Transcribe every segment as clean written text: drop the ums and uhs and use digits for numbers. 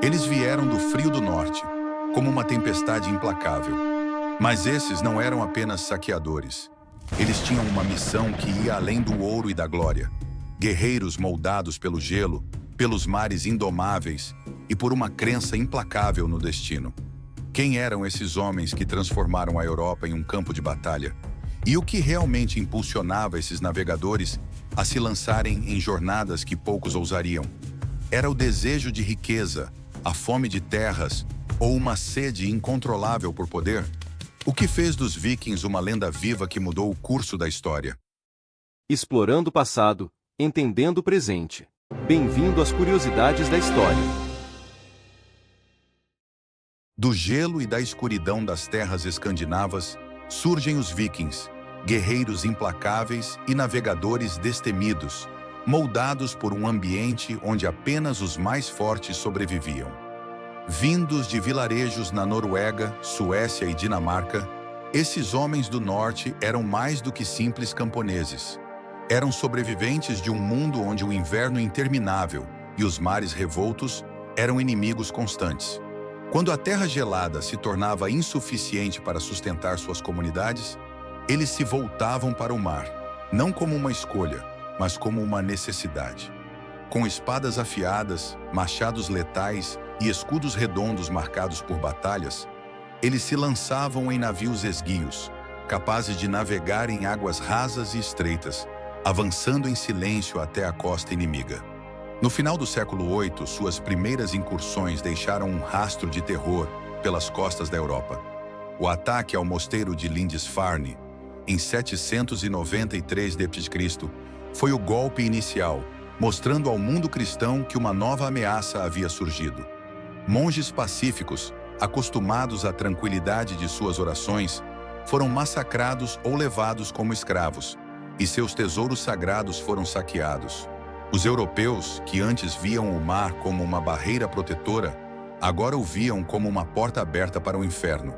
Eles vieram do frio do norte, como uma tempestade implacável. Mas esses não eram apenas saqueadores. Eles tinham uma missão que ia além do ouro e da glória. Guerreiros moldados pelo gelo, pelos mares indomáveis e por uma crença implacável no destino. Quem eram esses homens que transformaram a Europa em um campo de batalha? E o que realmente impulsionava esses navegadores a se lançarem em jornadas que poucos ousariam? Era o desejo de riqueza, a fome de terras ou uma sede incontrolável por poder? O que fez dos vikings uma lenda viva que mudou o curso da história? Explorando o passado, entendendo o presente. Bem-vindo às curiosidades da história. Do gelo e da escuridão das terras escandinavas, surgem os vikings, guerreiros implacáveis e navegadores destemidos, moldados por um ambiente onde apenas os mais fortes sobreviviam. Vindos de vilarejos na Noruega, Suécia e Dinamarca, esses homens do norte eram mais do que simples camponeses. Eram sobreviventes de um mundo onde o inverno interminável e os mares revoltos eram inimigos constantes. Quando a terra gelada se tornava insuficiente para sustentar suas comunidades, eles se voltavam para o mar, não como uma escolha, mas como uma necessidade. Com espadas afiadas, machados letais e escudos redondos marcados por batalhas, eles se lançavam em navios esguios, capazes de navegar em águas rasas e estreitas, avançando em silêncio até a costa inimiga. No final do século VIII, suas primeiras incursões deixaram um rastro de terror pelas costas da Europa. O ataque ao mosteiro de Lindisfarne, em 793 d.C., foi o golpe inicial, mostrando ao mundo cristão que uma nova ameaça havia surgido. Monges pacíficos, acostumados à tranquilidade de suas orações, foram massacrados ou levados como escravos, e seus tesouros sagrados foram saqueados. Os europeus, que antes viam o mar como uma barreira protetora, agora o viam como uma porta aberta para o inferno.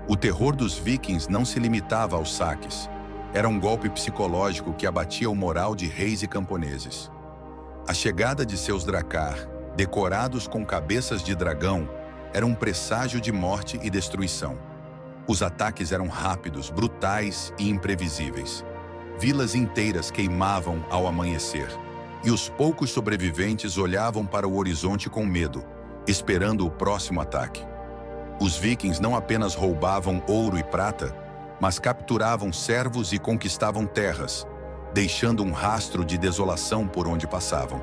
O terror dos vikings não se limitava aos saques. Era um golpe psicológico que abatia o moral de reis e camponeses. A chegada de seus dracar, decorados com cabeças de dragão, era um presságio de morte e destruição. Os ataques eram rápidos, brutais e imprevisíveis. Vilas inteiras queimavam ao amanhecer, e os poucos sobreviventes olhavam para o horizonte com medo, esperando o próximo ataque. Os vikings não apenas roubavam ouro e prata, mas capturavam servos e conquistavam terras, deixando um rastro de desolação por onde passavam.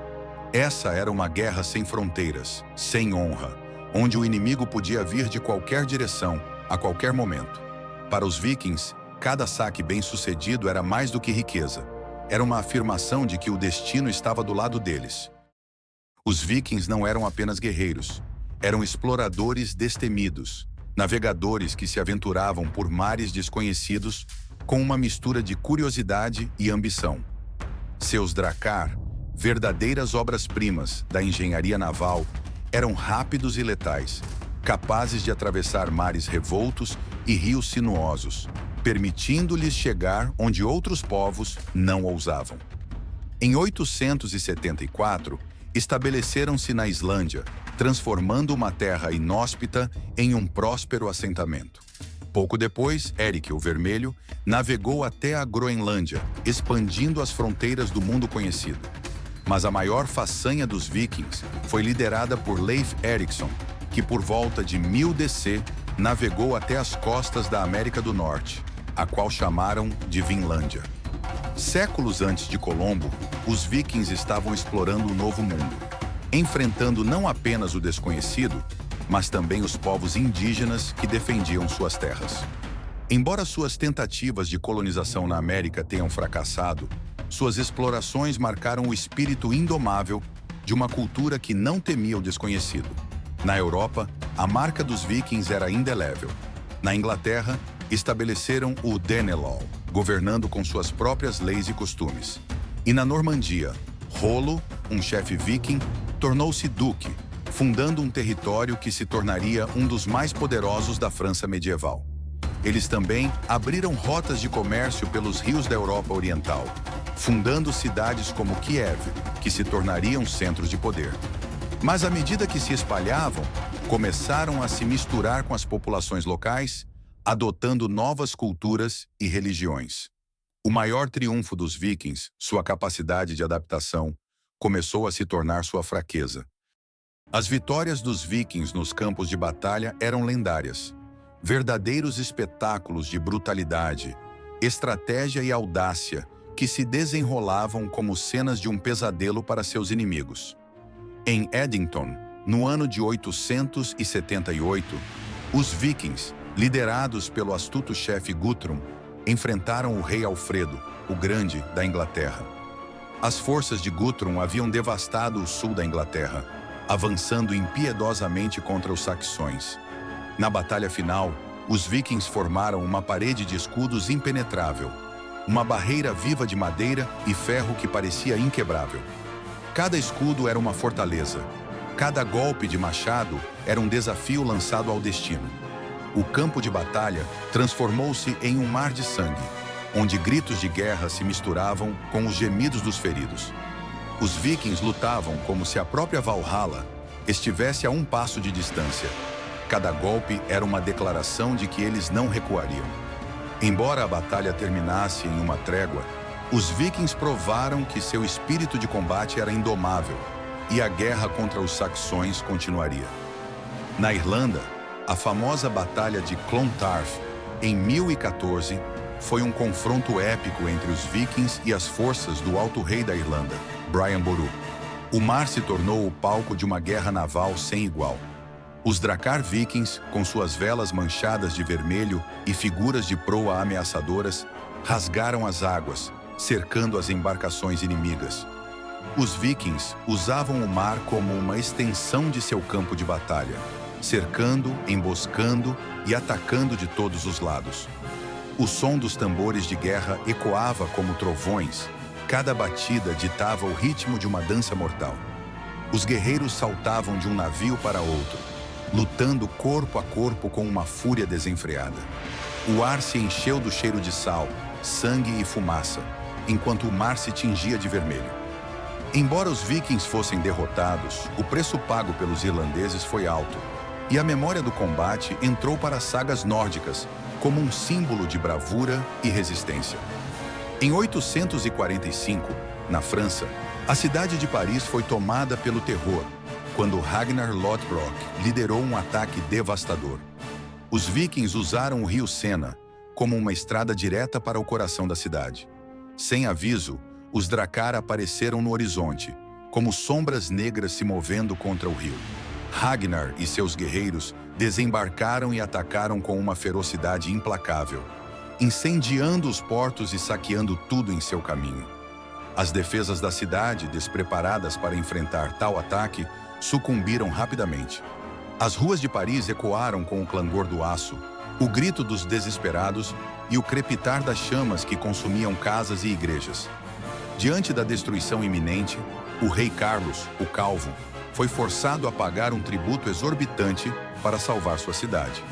Essa era uma guerra sem fronteiras, sem honra, onde o inimigo podia vir de qualquer direção, a qualquer momento. Para os vikings, cada saque bem-sucedido era mais do que riqueza. Era uma afirmação de que o destino estava do lado deles. Os vikings não eram apenas guerreiros, eram exploradores destemidos, navegadores que se aventuravam por mares desconhecidos com uma mistura de curiosidade e ambição. Seus dracar, verdadeiras obras-primas da engenharia naval, eram rápidos e letais, capazes de atravessar mares revoltos e rios sinuosos, permitindo-lhes chegar onde outros povos não ousavam. Em 874, estabeleceram-se na Islândia, transformando uma terra inóspita em um próspero assentamento. Pouco depois, Érik o Vermelho navegou até a Groenlândia, expandindo as fronteiras do mundo conhecido. Mas a maior façanha dos vikings foi liderada por Leif Erikson, que por volta de 1000 DC navegou até as costas da América do Norte, a qual chamaram de Vinlândia. Séculos antes de Colombo, os vikings estavam explorando um novo mundo, enfrentando não apenas o desconhecido, mas também os povos indígenas que defendiam suas terras. Embora suas tentativas de colonização na América tenham fracassado, suas explorações marcaram o espírito indomável de uma cultura que não temia o desconhecido. Na Europa, a marca dos vikings era indelével. Na Inglaterra, estabeleceram o Danelaw, governando com suas próprias leis e costumes. E na Normandia, Rollo, um chefe viking, tornou-se duque, fundando um território que se tornaria um dos mais poderosos da França medieval. Eles também abriram rotas de comércio pelos rios da Europa Oriental, fundando cidades como Kiev, que se tornariam centros de poder. Mas à medida que se espalhavam, começaram a se misturar com as populações locais, adotando novas culturas e religiões. O maior triunfo dos vikings, sua capacidade de adaptação, começou a se tornar sua fraqueza. As vitórias dos vikings nos campos de batalha eram lendárias. Verdadeiros espetáculos de brutalidade, estratégia e audácia que se desenrolavam como cenas de um pesadelo para seus inimigos. Em Edington, no ano de 878, os vikings, liderados pelo astuto chefe Guthrum, enfrentaram o rei Alfredo, o Grande, da Inglaterra. As forças de Guthrum haviam devastado o sul da Inglaterra, avançando impiedosamente contra os saxões. Na batalha final, os vikings formaram uma parede de escudos impenetrável, uma barreira viva de madeira e ferro que parecia inquebrável. Cada escudo era uma fortaleza. Cada golpe de machado era um desafio lançado ao destino. O campo de batalha transformou-se em um mar de sangue, onde gritos de guerra se misturavam com os gemidos dos feridos. Os vikings lutavam como se a própria Valhalla estivesse a um passo de distância. Cada golpe era uma declaração de que eles não recuariam. Embora a batalha terminasse em uma trégua, os vikings provaram que seu espírito de combate era indomável e a guerra contra os saxões continuaria. Na Irlanda, a famosa Batalha de Clontarf, em 1014, foi um confronto épico entre os vikings e as forças do Alto Rei da Irlanda, Brian Boru. O mar se tornou o palco de uma guerra naval sem igual. Os Drakkar Vikings, com suas velas manchadas de vermelho e figuras de proa ameaçadoras, rasgaram as águas, cercando as embarcações inimigas. Os vikings usavam o mar como uma extensão de seu campo de batalha, cercando, emboscando e atacando de todos os lados. O som dos tambores de guerra ecoava como trovões. Cada batida ditava o ritmo de uma dança mortal. Os guerreiros saltavam de um navio para outro, lutando corpo a corpo com uma fúria desenfreada. O ar se encheu do cheiro de sal, sangue e fumaça, enquanto o mar se tingia de vermelho. Embora os vikings fossem derrotados, o preço pago pelos irlandeses foi alto, e a memória do combate entrou para as sagas nórdicas como um símbolo de bravura e resistência. Em 845, na França, a cidade de Paris foi tomada pelo terror, quando Ragnar Lothbrok liderou um ataque devastador. Os vikings usaram o rio Sena como uma estrada direta para o coração da cidade. Sem aviso, os Drakkar apareceram no horizonte, como sombras negras se movendo contra o rio. Ragnar e seus guerreiros desembarcaram e atacaram com uma ferocidade implacável, incendiando os portos e saqueando tudo em seu caminho. As defesas da cidade, despreparadas para enfrentar tal ataque, sucumbiram rapidamente. As ruas de Paris ecoaram com o clangor do aço, o grito dos desesperados e o crepitar das chamas que consumiam casas e igrejas. Diante da destruição iminente, o rei Carlos, o Calvo, foi forçado a pagar um tributo exorbitante para salvar sua cidade.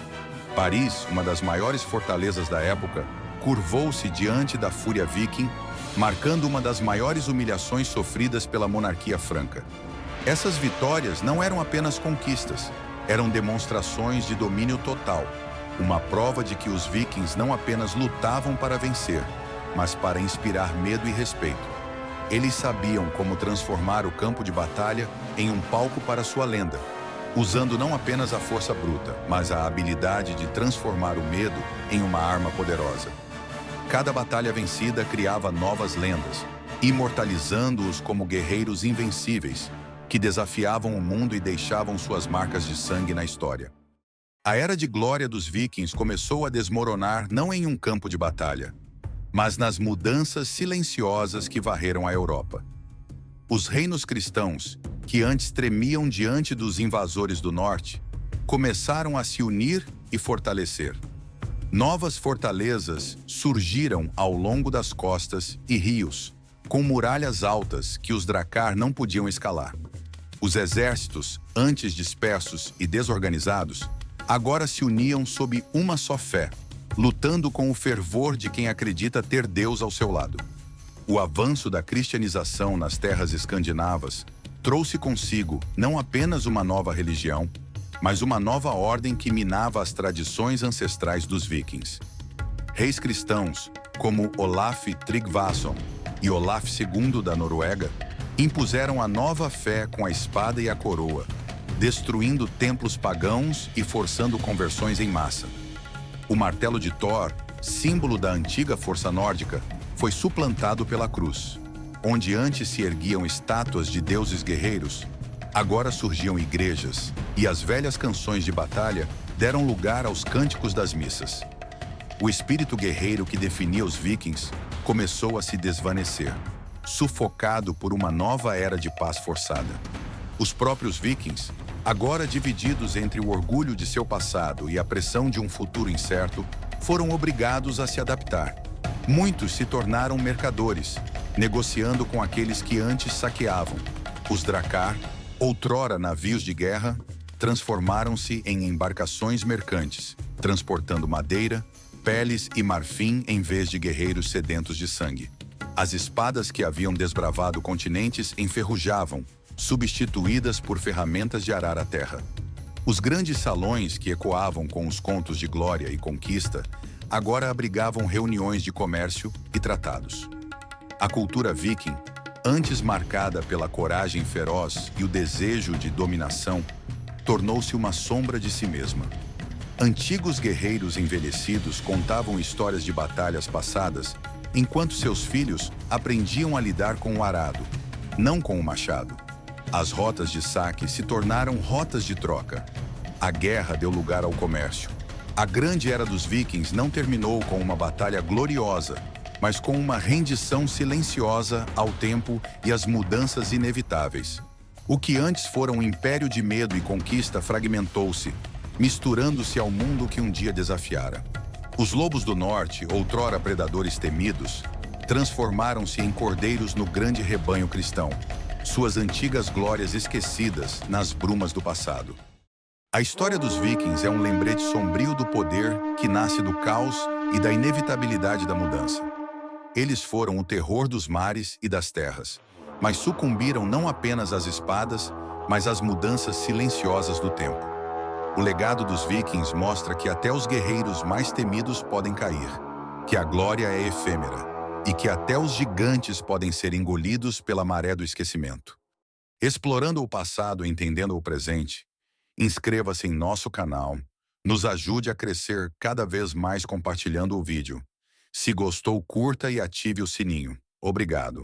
Paris, uma das maiores fortalezas da época, curvou-se diante da fúria viking, marcando uma das maiores humilhações sofridas pela monarquia franca. Essas vitórias não eram apenas conquistas, eram demonstrações de domínio total, uma prova de que os vikings não apenas lutavam para vencer, mas para inspirar medo e respeito. Eles sabiam como transformar o campo de batalha em um palco para sua lenda, usando não apenas a força bruta, mas a habilidade de transformar o medo em uma arma poderosa. Cada batalha vencida criava novas lendas, imortalizando-os como guerreiros invencíveis, que desafiavam o mundo e deixavam suas marcas de sangue na história. A era de glória dos vikings começou a desmoronar não em um campo de batalha, mas nas mudanças silenciosas que varreram a Europa. Os reinos cristãos, que antes tremiam diante dos invasores do norte, começaram a se unir e fortalecer. Novas fortalezas surgiram ao longo das costas e rios, com muralhas altas que os Drakkar não podiam escalar. Os exércitos, antes dispersos e desorganizados, agora se uniam sob uma só fé, lutando com o fervor de quem acredita ter Deus ao seu lado. O avanço da cristianização nas terras escandinavas trouxe consigo não apenas uma nova religião, mas uma nova ordem que minava as tradições ancestrais dos vikings. Reis cristãos, como Olaf Tryggvason e Olaf II da Noruega, impuseram a nova fé com a espada e a coroa, destruindo templos pagãos e forçando conversões em massa. O martelo de Thor, símbolo da antiga força nórdica, foi suplantado pela cruz. Onde antes se erguiam estátuas de deuses guerreiros, agora surgiam igrejas, e as velhas canções de batalha deram lugar aos cânticos das missas. O espírito guerreiro que definia os vikings começou a se desvanecer, sufocado por uma nova era de paz forçada. Os próprios vikings, agora divididos entre o orgulho de seu passado e a pressão de um futuro incerto, foram obrigados a se adaptar. Muitos se tornaram mercadores, negociando com aqueles que antes saqueavam. Os Drakkar, outrora navios de guerra, transformaram-se em embarcações mercantes, transportando madeira, peles e marfim em vez de guerreiros sedentos de sangue. As espadas que haviam desbravado continentes enferrujavam, substituídas por ferramentas de arar a terra. Os grandes salões que ecoavam com os contos de glória e conquista agora abrigavam reuniões de comércio e tratados. A cultura viking, antes marcada pela coragem feroz e o desejo de dominação, tornou-se uma sombra de si mesma. Antigos guerreiros envelhecidos contavam histórias de batalhas passadas, enquanto seus filhos aprendiam a lidar com o arado, não com o machado. As rotas de saque se tornaram rotas de troca. A guerra deu lugar ao comércio. A grande era dos vikings não terminou com uma batalha gloriosa, mas com uma rendição silenciosa ao tempo e às mudanças inevitáveis. O que antes fora um império de medo e conquista fragmentou-se, misturando-se ao mundo que um dia desafiara. Os lobos do norte, outrora predadores temidos, transformaram-se em cordeiros no grande rebanho cristão, suas antigas glórias esquecidas nas brumas do passado. A história dos vikings é um lembrete sombrio do poder que nasce do caos e da inevitabilidade da mudança. Eles foram o terror dos mares e das terras, mas sucumbiram não apenas às espadas, mas às mudanças silenciosas do tempo. O legado dos vikings mostra que até os guerreiros mais temidos podem cair, que a glória é efêmera e que até os gigantes podem ser engolidos pela maré do esquecimento. Explorando o passado e entendendo o presente, inscreva-se em nosso canal, nos ajude a crescer cada vez mais compartilhando o vídeo. Se gostou, curta e ative o sininho. Obrigado.